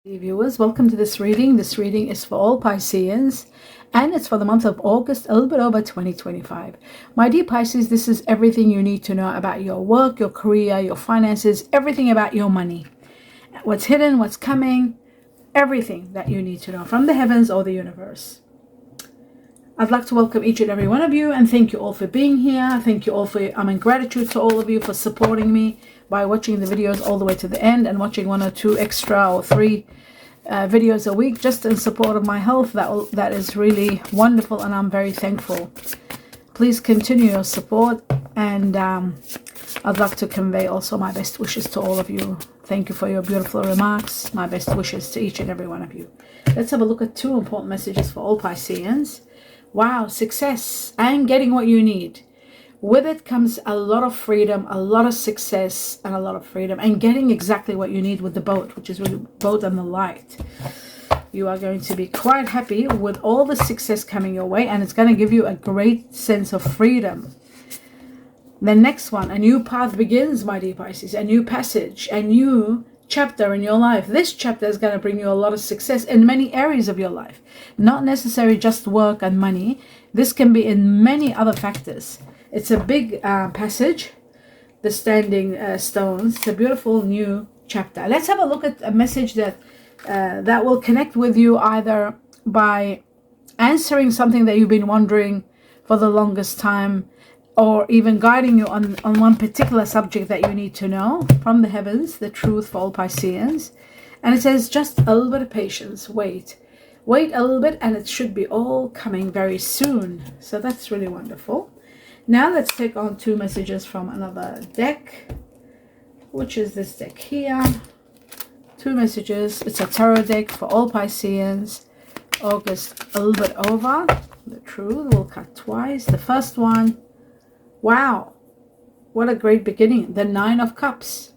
Viewers, welcome to this reading. This reading is for all Pisceans and it's for the month of August, a little bit over 2025. My dear Pisces, this is everything you need to know about your work, your career, your finances, everything about your money. What's hidden, what's coming, everything that you need to know from the heavens or the universe. I'd like to welcome each and every one of you and thank you all for being here. Thank you all I'm in gratitude to all of you for supporting me by watching the videos all the way to the end and watching 1 or 2 extra or 3 videos a week just in support of my health. That is really wonderful and I'm very thankful. Please continue your support and I'd like to convey also my best wishes to all of you. Thank you for your beautiful remarks. My best wishes to each and every one of you. Let's have a look at 2 important messages for all Pisceans. Wow, success and getting what you need. With it comes a lot of freedom, a lot of success, and a lot of freedom, and getting exactly what you need with the boat, which is really boat and the light. You are going to be quite happy with all the success coming your way, and it's going to give you a great sense of freedom. The next one, a new path begins, my dear Pisces, a new passage, a new chapter in your life. This chapter is going to bring you a lot of success in many areas of your life. Not necessarily just work and money. This can be in many other factors. It's a big passage, the standing stones. It's a beautiful new chapter. Let's have a look at a message that will connect with you either by answering something that you've been wondering for the longest time, or even guiding you on one particular subject that you need to know from the heavens, the truth for all Pisceans. And it says, just a little bit of patience, wait a little bit, and it should be all coming very soon. So that's really wonderful. Now let's take on 2 messages from another deck, which is this deck here. 2 messages. It's a tarot deck for all Pisceans. August, a little bit over. The truth will cut twice. The first one, wow, what a great beginning. The 9 of Cups.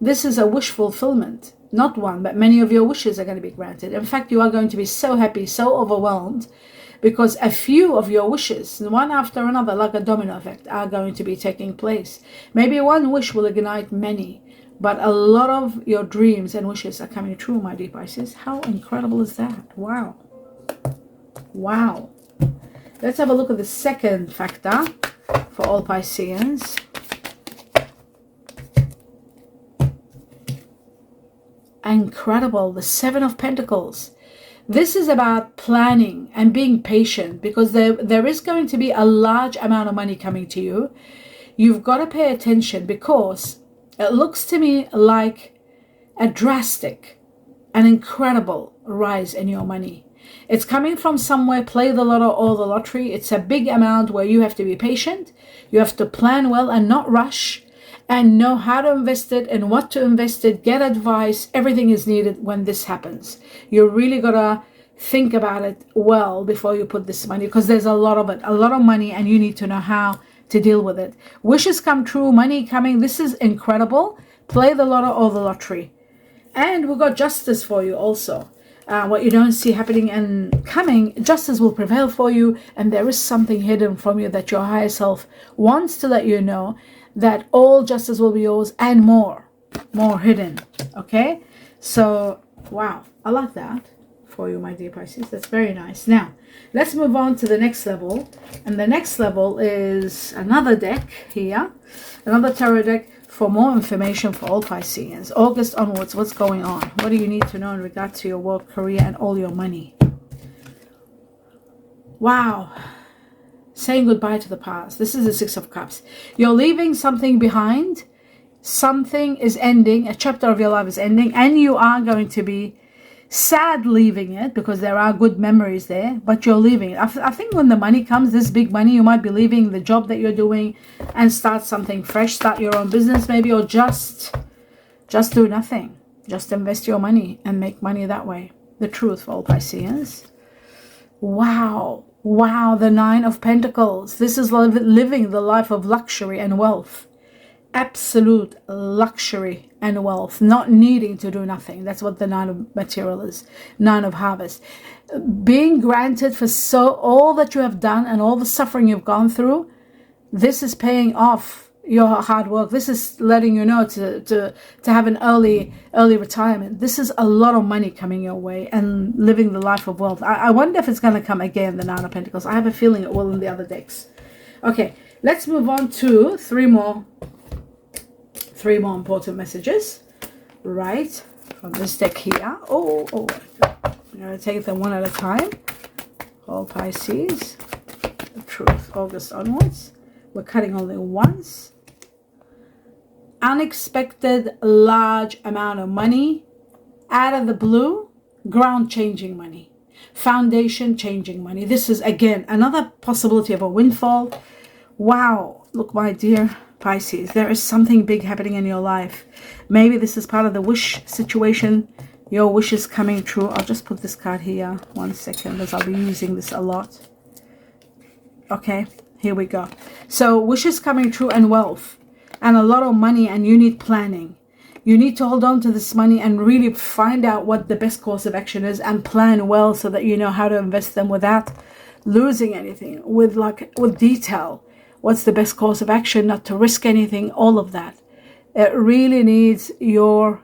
This is a wish fulfillment. Not one, but many of your wishes are going to be granted. In fact, you are going to be so happy, so overwhelmed, because a few of your wishes, one after another, like a domino effect, are going to be taking place. Maybe one wish will ignite many, but a lot of your dreams and wishes are coming true, my dear Pisces. How incredible is that? Wow. Wow. Let's have a look at the second factor for all Pisceans. Incredible. The 7 of Pentacles. This is about planning and being patient, because there is going to be a large amount of money coming to you. You've got to pay attention, because it looks to me like a drastic, an incredible rise in your money. It's coming from somewhere. Play the lotto or the lottery. It's a big amount where you have to be patient. You have to plan well and not rush, and know how to invest it and what to invest it. Get advice. Everything is needed when this happens. You really gotta think about it well before you put this money, because there's a lot of it, a lot of money, and you need to know how to deal with it. Wishes come true, money coming. This is incredible. Play the lotto or the lottery. And we've got justice for you also. What you don't see happening and coming, justice will prevail for you, and there is something hidden from you that your higher self wants to let you know, that all justice will be yours and more hidden. Okay, so wow, I like that for you, my dear Pisces. That's very nice. Now let's move on to the next level, and the next level is another deck here, another tarot deck for more information for all Pisceans. August onwards, what's going on? What do you need to know in regard to your work, career, and all your money? Wow. Saying goodbye to the past. This is the 6 of Cups. You're leaving something behind. Something is ending. A chapter of your life is ending, and you are going to be sad leaving it, because there are good memories there, but you're leaving it. I think when the money comes, this big money, you might be leaving the job that you're doing and start something fresh, start your own business maybe, or just do nothing. Just invest your money and make money that way. The truth for all Pisceans. Wow. Wow, the 9 of Pentacles. This is living the life of luxury and wealth. Absolute luxury and wealth, not needing to do nothing. That's what the 9 of material is. 9 of harvest. Being granted for all that you have done and all the suffering you've gone through, this is paying off your hard work. This is letting you know to have an early retirement. This is a lot of money coming your way and living the life of wealth. I wonder if it's going to come again, the Nine of Pentacles. I have a feeling it will in the other decks. Okay, let's move on to three more important messages, right, from this deck here. I'm going to take them one at a time. All Pisces, the truth, August onwards. We're cutting only once. Unexpected large amount of money, out of the blue, ground changing money, foundation changing money. This is again another possibility of a windfall. Wow, look, my dear Pisces, there is something big happening in your life. Maybe this is part of the wish situation. Your wish is coming true. I'll just put this card here 1 second, as I'll be using this a lot. Okay, here we go. So wishes coming true and wealth and a lot of money, and you need planning. You need to hold on to this money and really find out what the best course of action is and plan well so that you know how to invest them without losing anything, with detail. What's the best course of action, not to risk anything, all of that. It really needs your,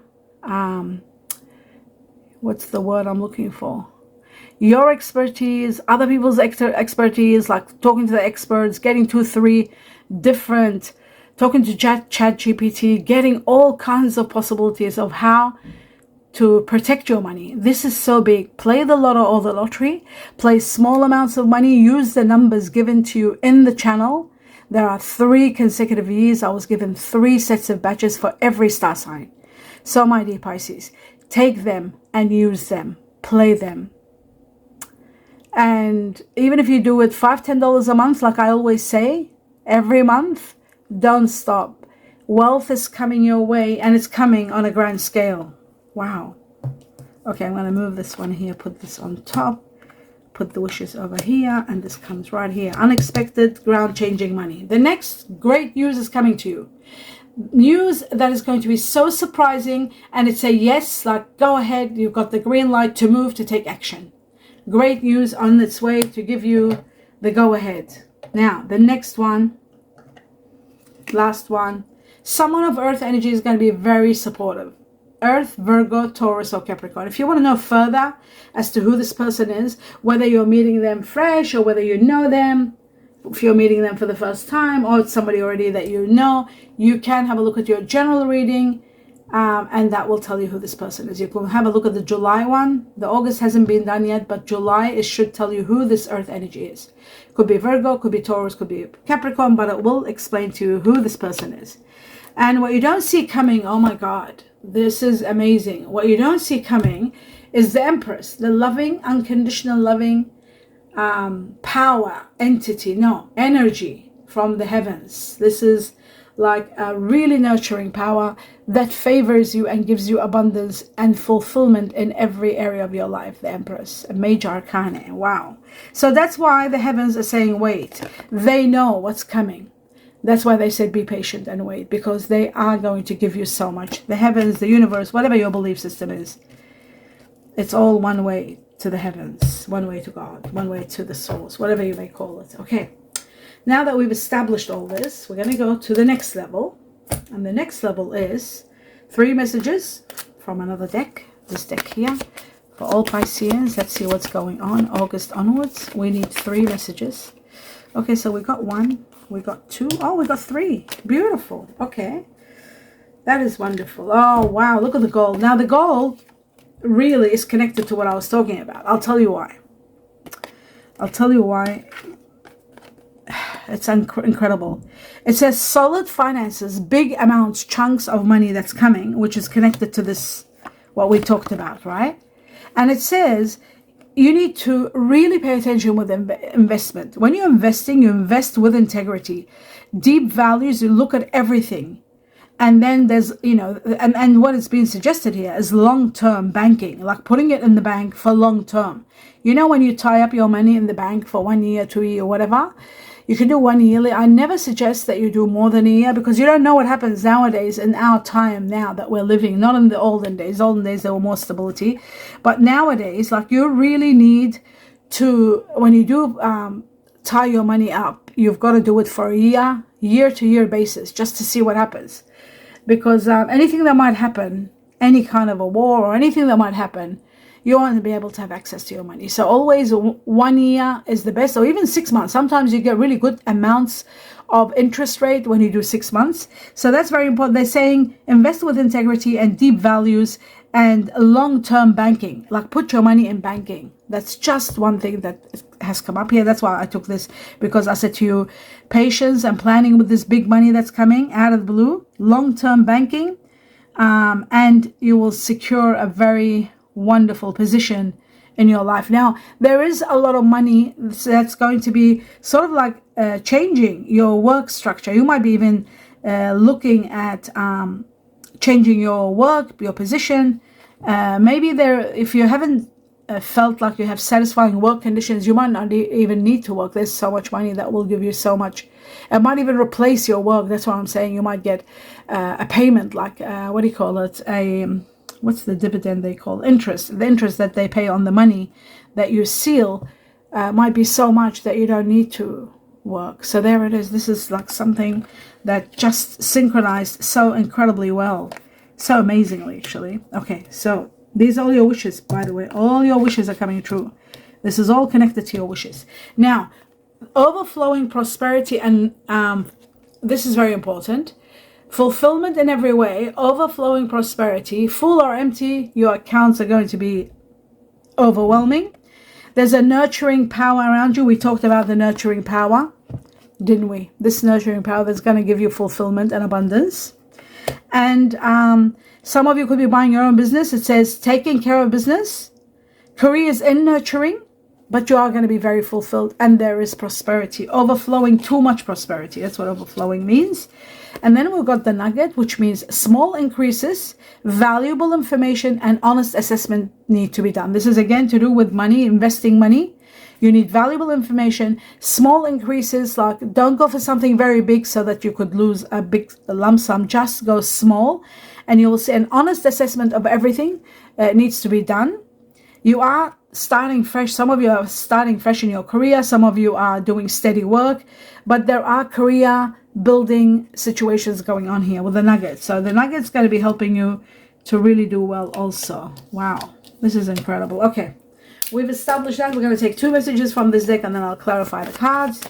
what's the word I'm looking for? Your expertise, other people's expertise, like talking to the experts, getting 2-3 different, talking to ChatGPT, getting all kinds of possibilities of how to protect your money. This is so big. Play the lotto or the lottery. Play small amounts of money. Use the numbers given to you in the channel. There are 3 consecutive years. I was given 3 sets of batches for every star sign. So my dear Pisces, take them and use them. Play them. And even if you do it $5-10 a month, like I always say, every month, don't stop. Wealth is coming your way, and it's coming on a grand scale. Wow. Okay, I'm going to move this one here, put this on top, put the wishes over here, and this comes right here. Unexpected, ground-changing money. The next great news is coming to you. News that is going to be so surprising, and it's a yes, like go ahead, you've got the green light to move, to take action. Great news on its way to give you the go-ahead. Now, the next one, last one. Someone of Earth energy is going to be very supportive. Earth, Virgo, Taurus, or Capricorn. If you want to know further as to who this person is, whether you're meeting them fresh or whether you know them, if you're meeting them for the first time or it's somebody already that you know, you can have a look at your general reading. And that will tell you who this person is. You can have a look at the July one. The August hasn't been done yet, but July should tell you who this Earth energy is. Could be Virgo, could be Taurus, could be Capricorn, but it will explain to you who this person is. And what you don't see coming, oh my God, this is amazing. What you don't see coming is the Empress, the loving, unconditional loving power, entity, energy from the heavens. This is like a really nurturing power that favors you and gives you abundance and fulfillment in every area of your life. The Empress, a major arcana. Wow. So that's why the heavens are saying wait. They know what's coming. That's why they said be patient and wait, because they are going to give you so much. The heavens, the universe, whatever your belief system is, it's all one way to the heavens, one way to God, one way to the source, whatever you may call it. Okay. Now that we've established all this, we're going to go to the next level. And the next level is 3 messages from another deck. This deck here. For all Pisceans, let's see what's going on. August onwards, we need 3 messages. Okay, so we got 1. We got 2. Oh, we got 3. Beautiful. Okay. That is wonderful. Oh, wow. Look at the gold. Now, the gold really is connected to what I was talking about. I'll tell you why. It's incredible. It says solid finances, big amounts, chunks of money that's coming, which is connected to this, what we talked about, right? And it says you need to really pay attention with investment. When you're investing, you invest with integrity, deep values, you look at everything. And then there's, and what is being suggested here is long-term banking, like putting it in the bank for long-term. When you tie up your money in the bank for 1 year, 2 year, whatever, you can do 1 yearly. I never suggest that you do more than a year, because you don't know what happens nowadays in our time now that we're living. Not in the olden days. Olden days, there were more stability. But nowadays, like you really need to, when you do tie your money up. You've got to do it for a year-to-year basis, just to see what happens. Because anything that might happen, any kind of a war or anything that might happen, you want to be able to have access to your money. So always 1 year is the best, or even 6 months. Sometimes you get really good amounts of interest rate when you do 6 months. So that's very important. They're saying invest with integrity and deep values and long-term banking. Like put your money in banking. That's just one thing that has come up here. That's why I took this, because I said to you, patience and planning with this big money that's coming out of the blue, long-term banking, and you will secure a very wonderful position in your life. Now, there is a lot of money that's going to be sort of like changing your work structure. You might be even looking at changing your work, your position. Maybe if you haven't felt like you have satisfying work conditions, you might not even need to work. There's so much money that will give you so much. It might even replace your work. That's what I'm saying. You might get a payment, like what do you call it? What's the dividend they call? Interest. The interest that they pay on the money that you seal might be so much that you don't need to work. So there it is. This is like something that just synchronized so incredibly well. So amazingly, actually. Okay, so these are all your wishes, by the way. All your wishes are coming true. This is all connected to your wishes. Now, overflowing prosperity, and this is very important. Fulfillment in every way, overflowing prosperity, full or empty, your accounts are going to be overwhelming. There's a nurturing power around you. We talked about the nurturing power, didn't we? This nurturing power that's going to give you fulfillment and abundance. And some of you could be buying your own business. It says taking care of business, careers in nurturing, but you are going to be very fulfilled, and there is prosperity, overflowing, too much prosperity. That's what overflowing means. And then we've got the nugget, which means small increases, valuable information, and honest assessment need to be done. This is again to do with money, investing money. You need valuable information, small increases, like don't go for something very big so that you could lose a big lump sum. Just go small, and you will see an honest assessment of everything needs to be done. You are starting fresh. Some of you are starting fresh in your career. Some of you are doing steady work, but there are career building situations going on here with the nugget. So the nugget's going to be helping you to really do well also. Wow, this is incredible. Okay, we've established that. We're going to take 2 messages from this deck, and then I'll clarify the cards.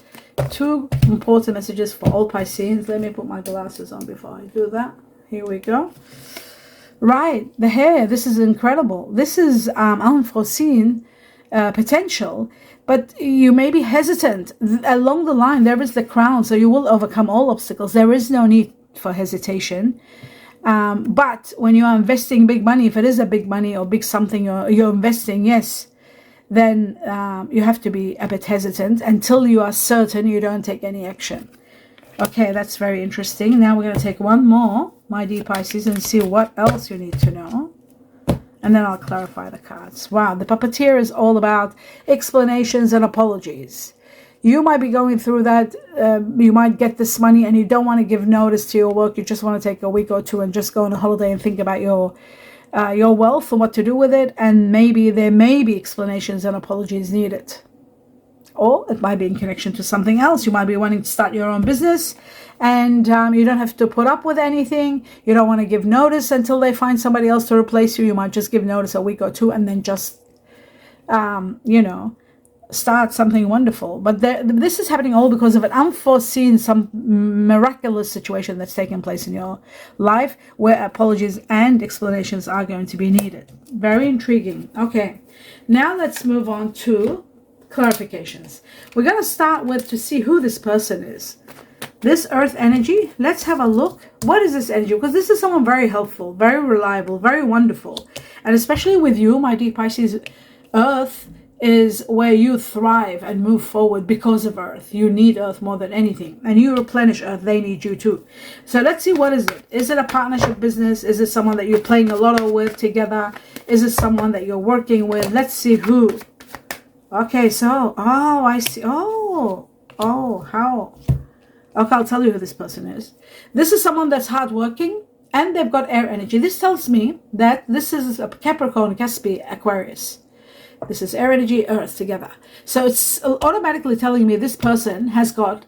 2 important messages for all Pisceans. Let me put my glasses on before I do that. Here we go. Right, the hair. This is incredible. This is unforeseen potential, but you may be hesitant. Along the line, there is the crown, so you will overcome all obstacles. There is no need for hesitation. But when you are investing big money, if it is a big money or big something you're investing, yes, then you have to be a bit hesitant until you are certain you don't take any action. Okay, that's very interesting. Now we're going to take one more, my dear Pisces, and see what else you need to know. And then I'll clarify the cards. Wow, the puppeteer is all about explanations and apologies. You might be going through that. You might get this money and you don't want to give notice to your work. You just want to take a week or 2 and just go on a holiday and think about your wealth and what to do with it. And maybe there may be explanations and apologies needed. Or it might be in connection to something else. You might be wanting to start your own business, and you don't have to put up with anything. You don't want to give notice until they find somebody else to replace you. You might just give notice a week or 2 and then just, start something wonderful. But this is happening all because of an unforeseen, some miraculous situation that's taken place in your life where apologies and explanations are going to be needed. Very intriguing. Okay, now let's move on to clarifications. We're going to start with to see who this person is. This earth energy, let's have a look. What is this energy? Because this is someone very helpful, very reliable, very wonderful. And especially with you, my dear Pisces, earth is where you thrive and move forward because of earth. You need earth more than anything. And you replenish earth, they need you too. So let's see, what is it? Is it a partnership business? Is it someone that you're playing a lotto with together? Is it someone that you're working with? Let's see who. Okay, so, I see. How? Okay, I'll tell you who this person is. This is someone that's hardworking, and they've got air energy. This tells me that this is a Capricorn, Caspi, Aquarius. This is air energy, earth together. So it's automatically telling me this person has got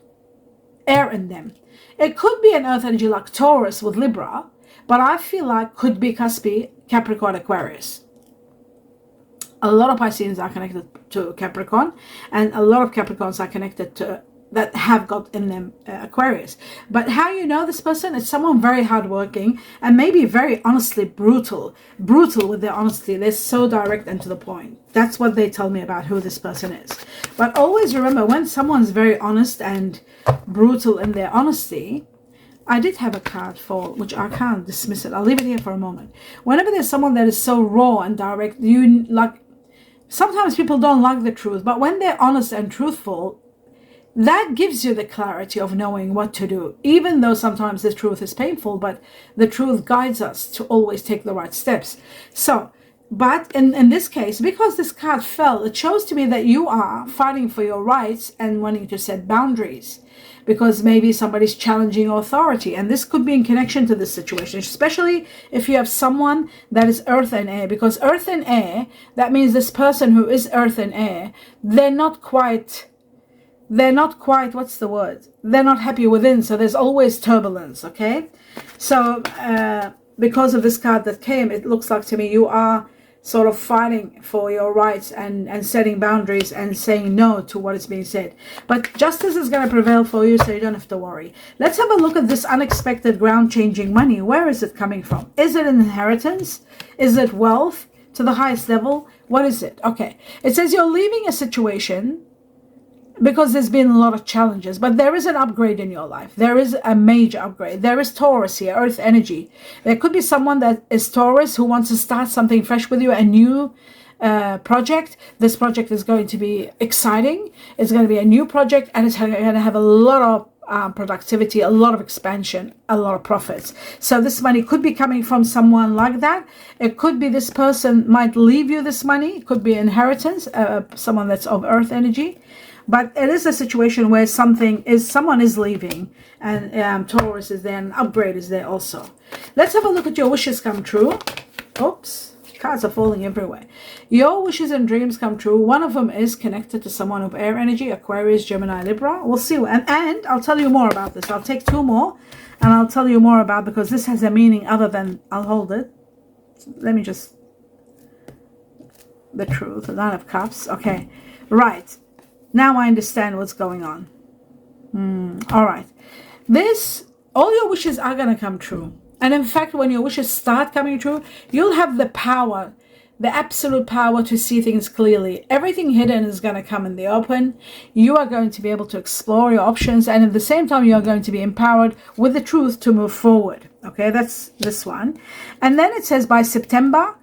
air in them. It could be an earth energy like Taurus with Libra, but I feel like could be cusp-y Capricorn, Aquarius. A lot of Pisceans are connected to Capricorn, and a lot of Capricorns are connected to that have got in them Aquarius. But how you know this person? It's someone very hardworking and maybe very honestly brutal with their honesty. They're so direct and to the point. That's what they tell me about who this person is. But always remember, when someone's very honest and brutal in their honesty, I did have a card fall, which I can't dismiss it. I'll leave it here for a moment. Whenever there's someone that is so raw and direct, you like, sometimes people don't like the truth, but when they're honest and truthful, that gives you the clarity of knowing what to do, even though sometimes the truth is painful, but the truth guides us to always take the right steps. So, but in this case, because this card fell, it shows to me that you are fighting for your rights and wanting to set boundaries, because maybe somebody's challenging authority, and this could be in connection to this situation, especially if you have someone that is earth and air, because earth and air, that means this person who is earth and air, they're not quite, what's the word? They're not happy within, so there's always turbulence, okay? So because of this card that came, it looks like to me you are sort of fighting for your rights and setting boundaries and saying no to what is being said. But justice is going to prevail for you, so you don't have to worry. Let's have a look at this unexpected ground-changing money. Where is it coming from? Is it an inheritance? Is it wealth to the highest level? What is it? Okay. It says you're leaving a situation because there's been a lot of challenges, but there is an upgrade in your life. There is a major upgrade. There is Taurus here, earth energy. There could be someone that is Taurus who wants to start something fresh with you, a new project. This project is going to be exciting. It's going to be a new project, and it's going to have a lot of productivity, a lot of expansion, a lot of profits. So this money could be coming from someone like that. It could be this person might leave you this money. It could be inheritance, someone that's of earth energy. But it is a situation where someone is leaving, and Taurus is there, and upgrade is there also. Let's have a look at your wishes come true. Oops, cards are falling everywhere. Your wishes and dreams come true. One of them is connected to someone of air energy, Aquarius, Gemini, Libra. We'll see. And I'll tell you more about this. I'll take two more, and I'll tell you more about, because this has a meaning other than, I'll hold it. Let me just, the truth, the Nine of Cups. Okay, right. Now I understand what's going on. All right. All your wishes are going to come true. And in fact, when your wishes start coming true, you'll have the power, the absolute power to see things clearly. Everything hidden is going to come in the open. You are going to be able to explore your options. And at the same time, you are going to be empowered with the truth to move forward. Okay, that's this one. And then it says by September,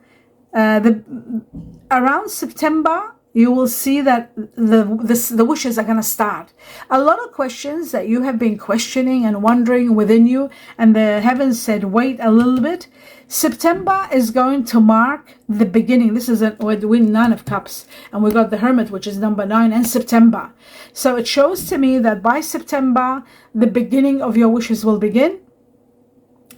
around September, you will see that the wishes are going to start. A lot of questions that you have been questioning and wondering within you, and the heavens said, wait a little bit. September is going to mark the beginning. This is with Nine of Cups, and we got the Hermit, which is number 9, and September. So it shows to me that by September, the beginning of your wishes will begin.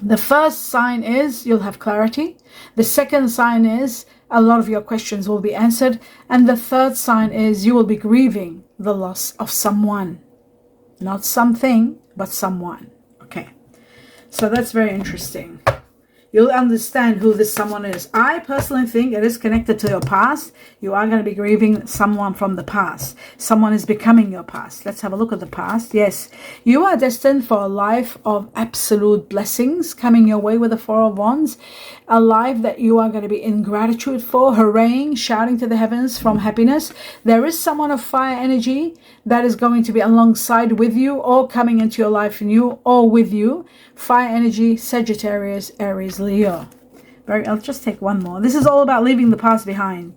The first sign is you'll have clarity. The second sign is a lot of your questions will be answered. And the third sign is you will be grieving the loss of someone. Not something, but someone. Okay. So that's very interesting. You'll understand who this someone is. I personally think it is connected to your past. You are going to be grieving someone from the past. Someone is becoming your past. Let's have a look at the past. Yes, you are destined for a life of absolute blessings coming your way with the Four of Wands. A life that you are going to be in gratitude for, hurraying, shouting to the heavens from happiness. There is someone of fire energy that is going to be alongside with you, or coming into your life in you, or with you. Fire energy, Sagittarius, Aries, Leo. I'll just take one more. This is all about leaving the past behind.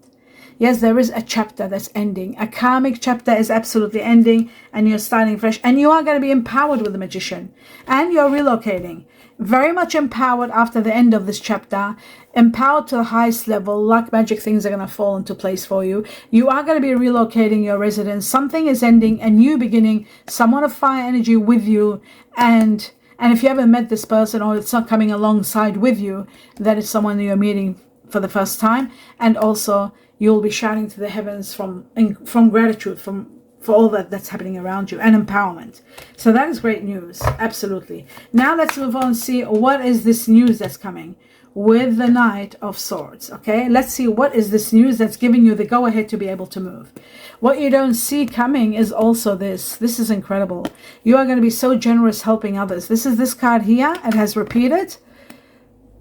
Yes, there is a chapter that's ending. A karmic chapter is absolutely ending, and you're starting fresh. And you are going to be empowered with the Magician. And you're relocating. Very much empowered after the end of this chapter. Empowered to the highest level. Like magic, things are going to fall into place for you. You are going to be relocating your residence. Something is ending, a new beginning. Someone of fire energy with you. And if you haven't met this person, or it's not coming alongside with you, that is someone you're meeting for the first time, and also you'll be shouting to the heavens from gratitude for all that's happening around you, and empowerment. So that is great news, absolutely. Now let's move on and see what is this news that's coming with the Knight of Swords. Okay, let's see what is this news that's giving you the go-ahead to be able to move. What you don't see coming is also this is incredible. You are going to be so generous helping others. This is this card here. It has repeated.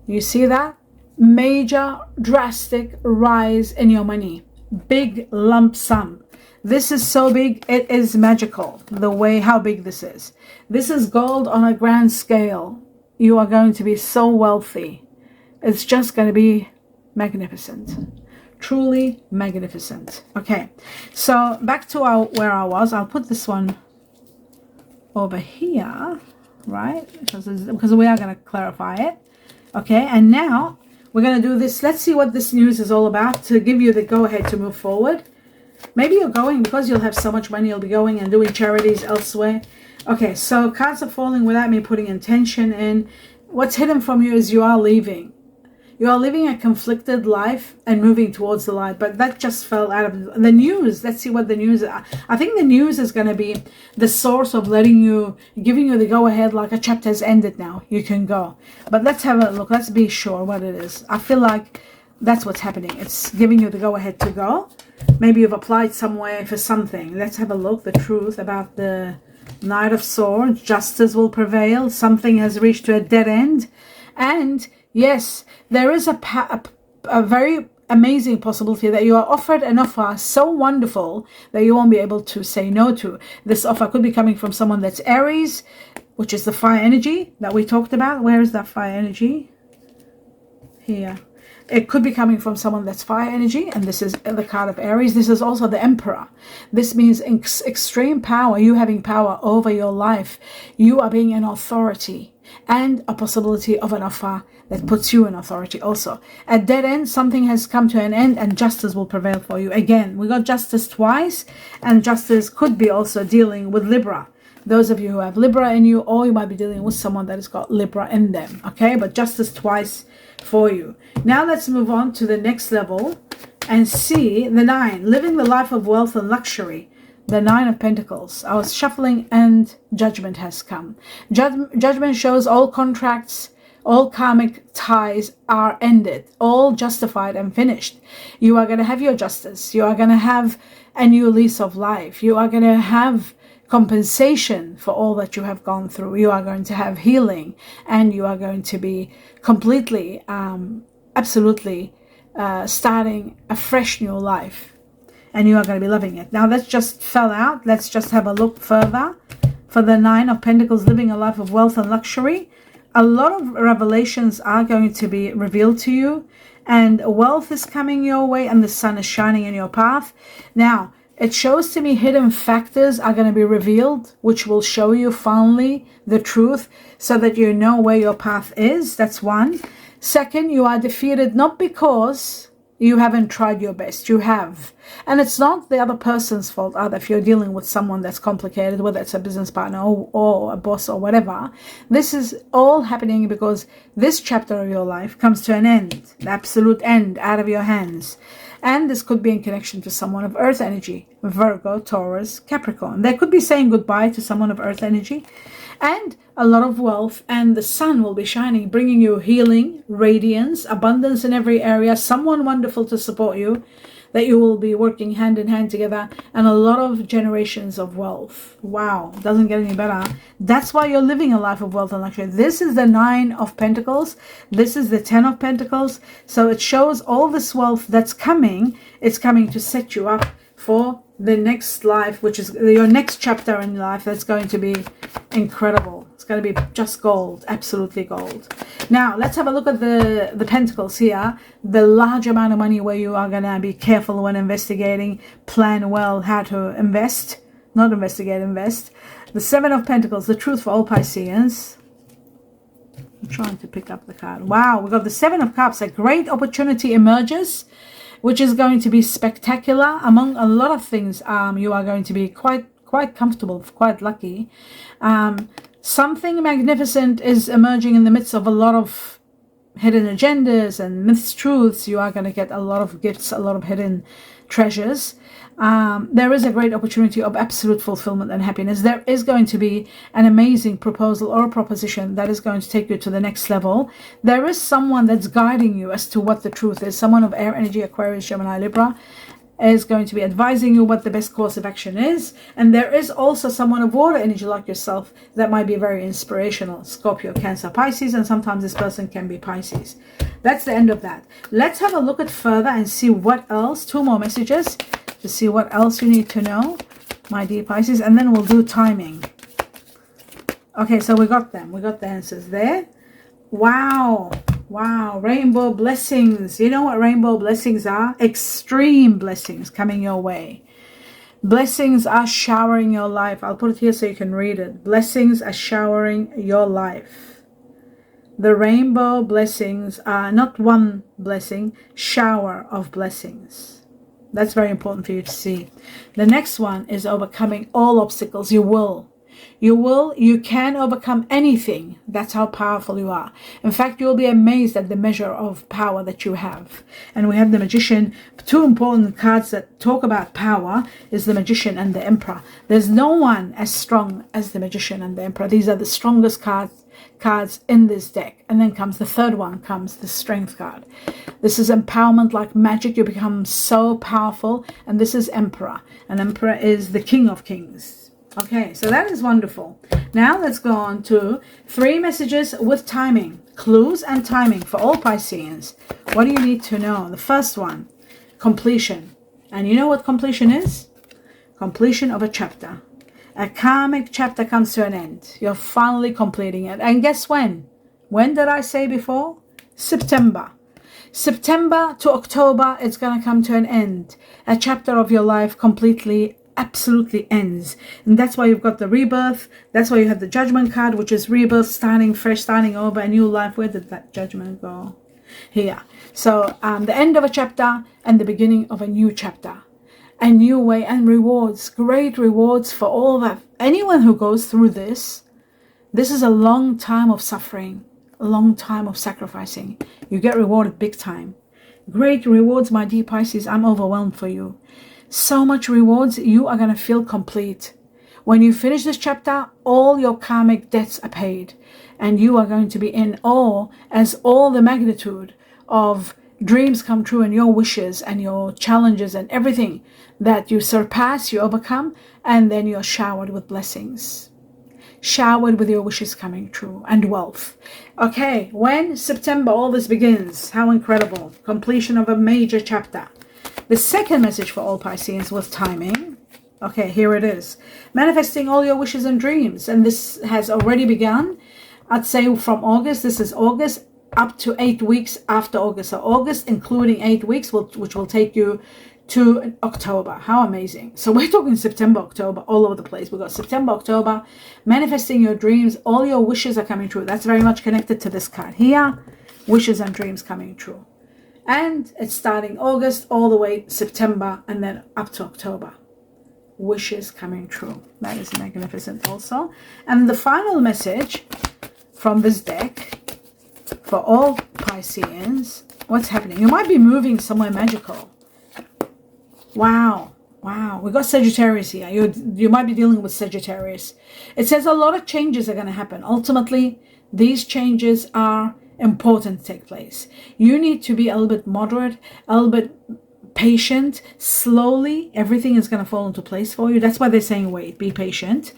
You see that? Major drastic rise in your money, big lump sum. This is so big, it is magical the way how big this is. This is gold on a grand scale. You are going to be so wealthy. It's just going to be magnificent, truly magnificent. Okay, so back to where I was. I'll put this one over here, right, because we are going to clarify it. Okay, and now we're going to do this. Let's see what this news is all about to give you the go-ahead to move forward. Maybe you're going, because you'll have so much money, you'll be going and doing charities elsewhere. Okay, so cards are falling without me putting intention in. What's hidden from you is you are leaving. You are living a conflicted life and moving towards the light, but that just fell out of the news. Let's see what the news is. I think the news is going to be the source of giving you the go-ahead, like a chapter has ended now. You can go. But let's have a look. Let's be sure what it is. I feel like that's what's happening. It's giving you the go-ahead to go. Maybe you've applied somewhere for something. Let's have a look. The truth about the Knight of Swords. Justice will prevail. Something has reached to a dead end. And yes, there is a very amazing possibility that you are offered an offer so wonderful that you won't be able to say no to. This offer could be coming from someone that's Aries, which is the fire energy that we talked about. Where is that fire energy? Here. It could be coming from someone that's fire energy, and this is the card of Aries. This is also the Emperor. This means extreme power, you having power over your life. You are being an authority, and a possibility of an offer that puts you in authority also. At dead end, something has come to an end, and justice will prevail for you. Again, we got justice twice, and justice could be also dealing with Libra. Those of you who have Libra in you, or you might be dealing with someone that has got Libra in them. Okay, but justice twice for you. Now let's move on to the next level and see the 9, living the life of wealth and luxury. The 9 of Pentacles. I was shuffling and judgment has come. Judgment shows all contracts, all karmic ties are ended, all justified and finished. You are going to have your justice. You are going to have a new lease of life. You are going to have compensation for all that you have gone through. You are going to have healing, and you are going to be completely, absolutely starting a fresh new life, and you are going to be loving it. Now that just fell out. Let's just have a look further for the 9 of Pentacles, living a life of wealth and luxury. A lot of revelations are going to be revealed to you, and wealth is coming your way, and the sun is shining in your path. Now it shows to me hidden factors are going to be revealed, which will show you finally the truth so that you know where your path is. That's one. Second, you are defeated not because you haven't tried your best. You have. And it's not the other person's fault either. If you're dealing with someone that's complicated, whether it's a business partner or a boss or whatever, this is all happening because this chapter of your life comes to an end, the absolute end, out of your hands. And this could be in connection to someone of earth energy, Virgo, Taurus, Capricorn. They could be saying goodbye to someone of earth energy, and a lot of wealth, and the sun will be shining, bringing you healing, radiance, abundance in every area, someone wonderful to support you, that you will be working hand in hand together, and a lot of generations of wealth. Wow, doesn't get any better. That's why you're living a life of wealth and luxury. This is the 9 of Pentacles. This is the 10 of Pentacles. So it shows all this wealth that's coming. It's coming to set you up for the next life, which is your next chapter in life. That's going to be incredible. It's going to be just gold, absolutely gold. Now let's have a look at the pentacles here. The large amount of money where you are going to be careful when investigating, plan well how to invest, not investigate, invest. The 7 of Pentacles, the truth for all Pisceans. I'm trying to pick up the card. Wow, we got the 7 of Cups. A great opportunity emerges, which is going to be spectacular. Among a lot of things, you are going to be quite comfortable, quite lucky. Something magnificent is emerging in the midst of a lot of hidden agendas and myths, truths, you are going to get a lot of gifts, a lot of hidden treasures. There is a great opportunity of absolute fulfillment and happiness. There is going to be an amazing proposal or proposition that is going to take you to the next level. There is someone that's guiding you as to what the truth is. Someone of air energy, Aquarius, Gemini, Libra, is going to be advising you what the best course of action is. And there is also someone of water energy like yourself that might be very inspirational. Scorpio, Cancer, Pisces, and sometimes this person can be Pisces. That's the end of that. Let's have a look at further and see what else. 2 more messages to see what else you need to know, my dear Pisces, and then we'll do timing. Okay, so we got them. We got the answers there. Wow. Wow, rainbow blessings. You know what rainbow blessings are? Extreme blessings coming your way. Blessings are showering your life. I'll put it here so you can read it. Blessings are showering your life. The rainbow blessings are not one blessing, shower of blessings. That's very important for you to see. The next one is overcoming all obstacles. You can overcome anything. That's how powerful you are. In fact, you'll be amazed at the measure of power that you have. And we have the Magician. 2 important cards that talk about power is the Magician and the Emperor. There's no one as strong as the Magician and the Emperor. These are the strongest cards in this deck. And then comes the third one, comes the Strength card. This is empowerment like magic. You become so powerful. And this is Emperor. And Emperor is the King of Kings. Okay, so that is wonderful. Now let's go on to 3 messages with timing, clues and timing for all Pisceans. What do you need to know? The first one, completion. And you know what completion is? Completion of a chapter. A karmic chapter comes to an end. You're finally completing it. And guess when? When did I say before? September. September to October, it's going to come to an end. A chapter of your life completely absolutely ends. And that's why you've got the rebirth. That's why you have the judgment card, which is rebirth, starting fresh, starting over, a new life. Where did that judgment go? Here. So the end of a chapter and the beginning of a new chapter, a new way, and rewards, great rewards for all that. Anyone who goes through this is a long time of suffering, a long time of sacrificing. You get rewarded big time. Great rewards, my dear Pisces. I'm overwhelmed for you. So much rewards. You are going to feel complete. When you finish this chapter, all your karmic debts are paid. And you are going to be in awe as all the magnitude of dreams come true and your wishes and your challenges and everything that you surpass, you overcome, and then you're showered with blessings. Showered with your wishes coming true and wealth. Okay, when September all this begins, how incredible. Completion of a major chapter. The second message for all Pisceans was timing. Okay, here it is. Manifesting all your wishes and dreams. And this has already begun. I'd say from August, this is August, up to 8 weeks after August. So August, including 8 weeks, which will take you to October. How amazing. So we're talking September, October, all over the place. We've got September, October, manifesting your dreams. All your wishes are coming true. That's very much connected to this card here. Wishes and dreams coming true. And it's starting August all the way September and then up to October. Wishes coming true. That is magnificent also. And the final message from this deck for all Pisceans. What's happening? You might be moving somewhere magical. Wow. Wow. We got Sagittarius here. You might be dealing with Sagittarius. It says a lot of changes are going to happen. Ultimately, these changes are important to take place. You need to be a little bit moderate, a little bit patient. Slowly, everything is going to fall into place for you. That's why they're saying wait, be patient.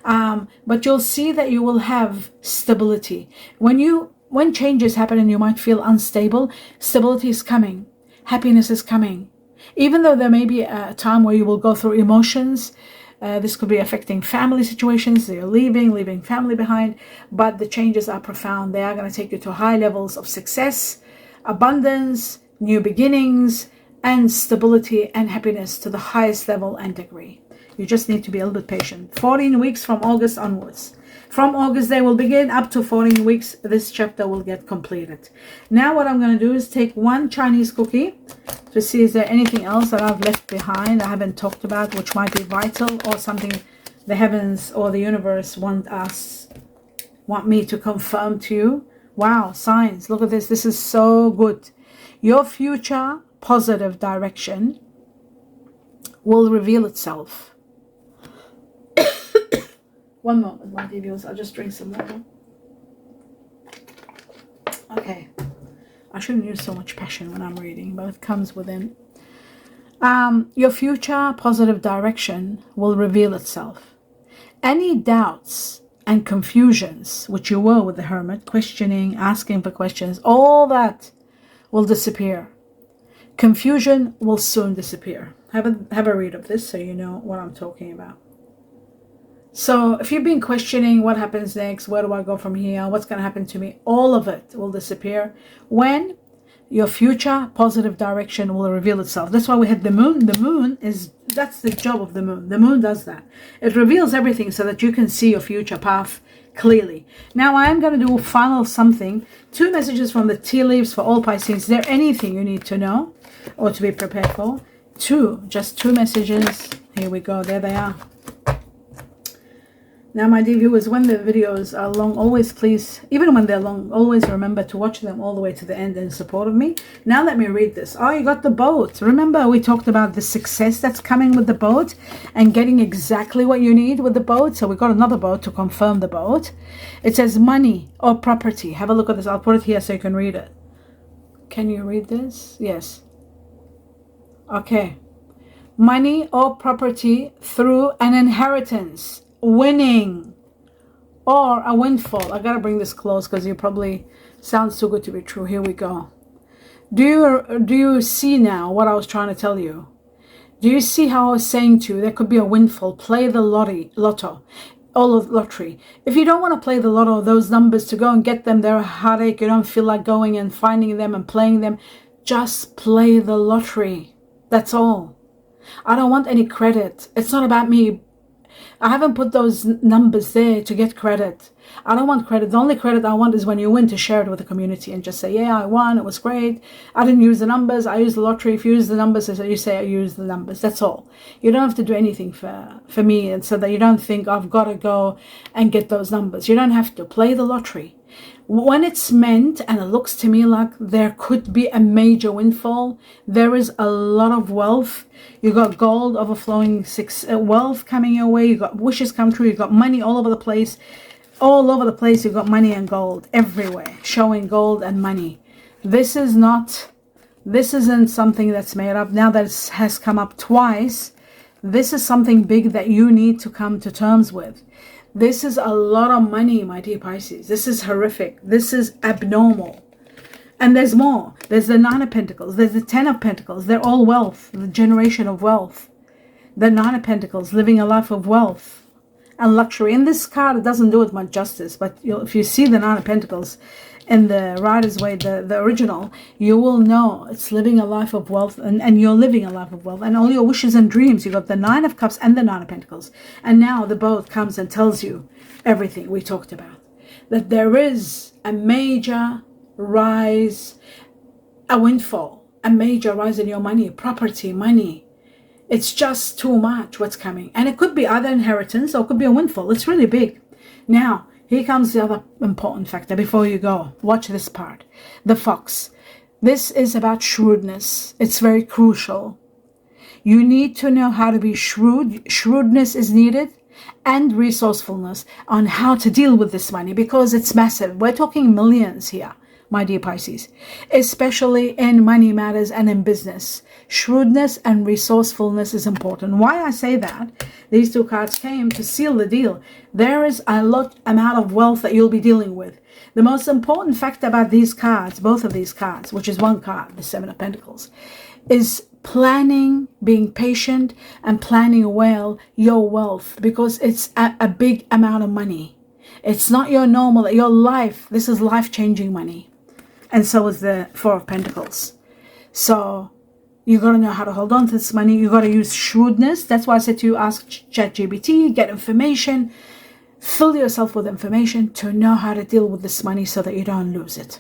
But you'll see that you will have stability. When changes happen and you might feel unstable, stability is coming. Happiness is coming. Even though there may be a time where you will go through emotions, this could be affecting family situations. You're leaving family behind, but the changes are profound. They are going to take you to high levels of success, abundance, new beginnings, and stability and happiness to the highest level and degree. You just need to be a little bit patient. 14 weeks from August onwards. From August, they will begin up to 14 weeks. This chapter will get completed. Now what I'm going to do is take one Chinese cookie to see is there anything else that I've left behind, I haven't talked about, which might be vital or something the heavens or the universe want me to confirm to you. Wow, signs. Look at this. This is so good. Your future positive direction will reveal itself. One moment, my dear viewers. I'll just drink some water. Okay. I shouldn't use so much passion when I'm reading, but it comes within. Your future positive direction will reveal itself. Any doubts and confusions, which you were with the Hermit, questioning, asking for questions, all that will disappear. Confusion will soon disappear. Have a read of this so you know what I'm talking about. So if you've been questioning what happens next, where do I go from here, what's going to happen to me, all of it will disappear when your future positive direction will reveal itself. That's why we had the moon. The moon that's the job of the moon. The moon does that. It reveals everything so that you can see your future path clearly. Now I am going to do final something. 2 messages from the tea leaves for all Pisces. Is there anything you need to know or to be prepared for? Just 2 messages. Here we go. There they are. Now, my dear viewers, when the videos are long, always please, even when they're long, always remember to watch them all the way to the end in support of me. Now let me read this. Oh, you got the boat. Remember we talked about the success that's coming with the boat and getting exactly what you need with the boat. So we got another boat to confirm the boat. It says money or property. Have a look at this. I'll put it here so you can read it. Can you read this? Yes. Okay. Money or property through an inheritance. Winning or a windfall. I gotta bring this close because you probably sounds too good to be true. Here we go. Do you see now what I was trying to tell you? Do you see how I was saying to you there could be a windfall? Play the lotto, all of lottery. If you don't want to play the lotto, those numbers to go and get them, they're a heartache. You don't feel like going and finding them and playing them. Just play the lottery. That's all. I don't want any credit. It's not about me. I haven't put those numbers there to get credit. I don't want credit. The only credit I want is when you win, to share it with the community and just say, yeah, I won. It was great. I didn't use the numbers. I used the lottery. If you use the numbers, you say I used the numbers. That's all. You don't have to do anything for me, and so that you don't think I've got to go and get those numbers. You don't have to. Play the lottery. When it's meant, and it looks to me like there could be a major windfall, there is a lot of wealth. You got gold overflowing, wealth coming your way. You got wishes come true. You got money all over the place. All over the place, you got money and gold everywhere, showing gold and money. This isn't something that's made up. Now that it has come up twice, this is something big that you need to come to terms with. This is a lot of money, my dear Pisces. This is horrific. This is abnormal. And there's more. There's the 9 of Pentacles. There's the 10 of Pentacles. They're all wealth, the generation of wealth. The 9 of Pentacles, living a life of wealth and luxury. In this card, it doesn't do it much justice. But if you see the 9 of Pentacles in the Rider's Way, the original, you will know it's living a life of wealth, and you're living a life of wealth, and all your wishes and dreams. You got the 9 of Cups and the 9 of Pentacles, and now the boat comes and tells you everything we talked about, that there is a major rise, a windfall, a major rise in your money, property, money. It's just too much what's coming, and it could be either inheritance or it could be a windfall. It's really big. Now here comes the other important factor before you go. Watch this part. The fox. This is about shrewdness. It's very crucial. You need to know how to be shrewd. Shrewdness is needed, and resourcefulness on how to deal with this money, because it's massive. We're talking millions here, my dear Pisces, especially in money matters and in business. Shrewdness and resourcefulness is important. Why I say that? These 2 cards came to seal the deal. There is a lot amount of wealth that you'll be dealing with. The most important factor about these cards, both of these cards, which is one card, the 7 of Pentacles, is planning, being patient, and planning well your wealth, because it's a big amount of money. It's not your normal, your life. This is life-changing money. And so is the 4 of Pentacles. So you got to know how to hold on to this money. You got to use shrewdness. That's why I said to you, ask ChatGPT, get information, fill yourself with information to know how to deal with this money so that you don't lose it.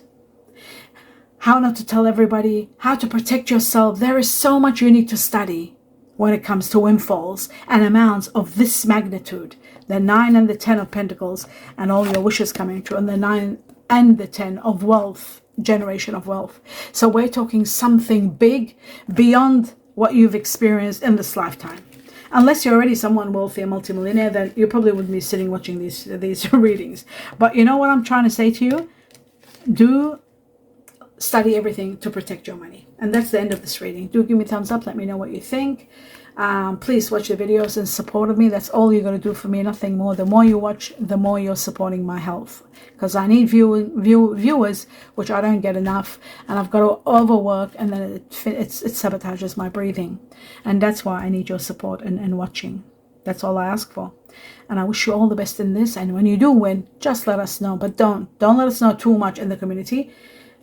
How not to tell everybody, how to protect yourself. There is so much you need to study when it comes to windfalls and amounts of this magnitude. The 9 and the 10 of Pentacles, and all your wishes coming true, and the 9 and the 10 of wealth, generation of wealth. So we're talking something big beyond what you've experienced in this lifetime. Unless you're already someone wealthy, a multimillionaire, then you probably wouldn't be sitting watching these readings. But you know what I'm trying to say to you? Do study everything to protect your money. And that's the end of this reading. Do give me a thumbs up. Let me know what you think. Please watch the videos and support me. That's all you're going to do for me, nothing more. The more you watch, the more you're supporting my health, because I need viewers, which I don't get enough, and I've got to overwork, and then it sabotages my breathing. And that's why I need your support and watching. That's all I ask for. And I wish you all the best in this. And when you do win, just let us know. But don't let us know too much in the community.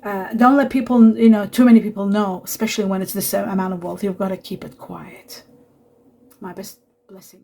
Don't let people, too many people know, especially when it's this amount of wealth. You've got to keep it quiet. My best blessing.